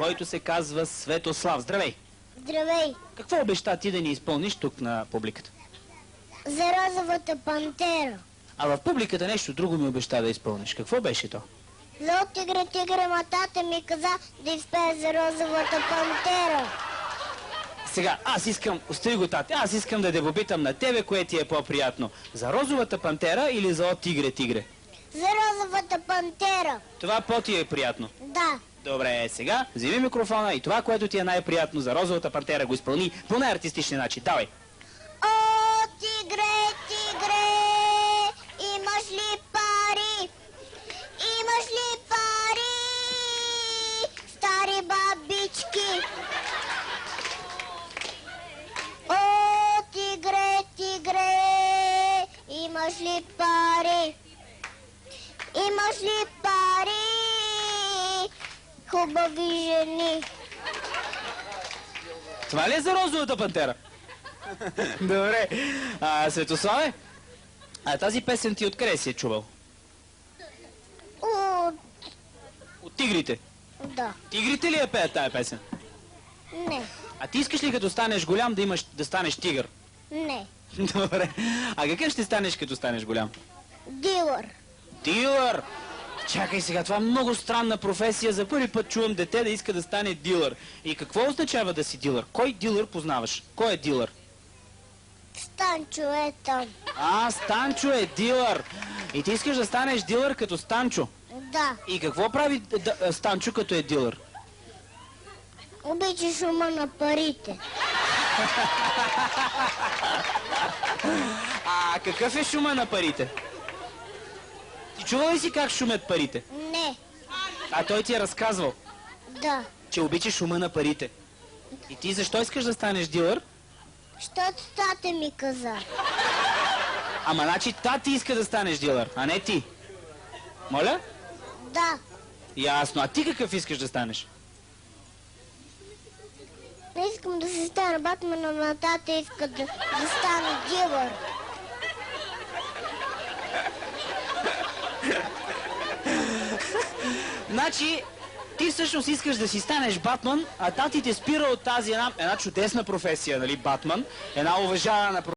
който се казва Светослав. Здравей! Здравей! Какво обеща ти да ни изпълниш тук на публиката? За розовата пантера. А в публиката нещо друго ми обеща да изпълниш. Какво беше то? За тигре, тигре, матата ми каза да изпее за розовата пантера. Сега, остави го, тате, аз искам да те попитам на тебе, кое ти е по-приятно. За розовата пантера или за тигре, тигре? За розовата пантера. Това по-ти е приятно. Да. Добре, сега вземи микрофона и това, което ти е най-приятно за розовата пантера, го изпълни по най-артистичен начин. Давай! О, тигре, тигре, имаш ли пари? Имаш ли пари? Стари бабички. О, тигре, тигре, имаш ли пари? Имаш ли пари? Хубави жени. Това ли е за розовата пантера? Добре. Светославе, тази песен ти откъде си е чувал? От тигрите? Да. Тигрите ли я пеят тая песен? Не. А ти искаш ли като станеш голям да станеш тигър? Не. Добре. А какъв ще станеш като станеш голям? Дилър. Дилър! Чакай сега, това е много странна професия. За първи път чувам дете да иска да стане дилър. И какво означава да си дилър? Кой дилър познаваш? Кой е дилър? Станчо е там. Станчо е дилър. И ти искаш да станеш дилър като Станчо? Да. И какво прави Станчо като е дилър? Обича шума на парите. Какъв е шума на парите? Ти чувал ли си как шумят парите? Не. Той ти е разказвал, Да. че обичаш шума на парите. И ти защо искаш да станеш дилър? Щото тата ми каза. Значи тати иска да станеш дилър, а не ти. Моля? Да. Ясно. А ти какъв искаш да станеш? Не искам да се стана Батман, но тата иска да стане дилър. Значи, ти всъщност искаш да си станеш Батман, а тати те спира от тази една чудесна професия, нали, Батман, една уважавана професия.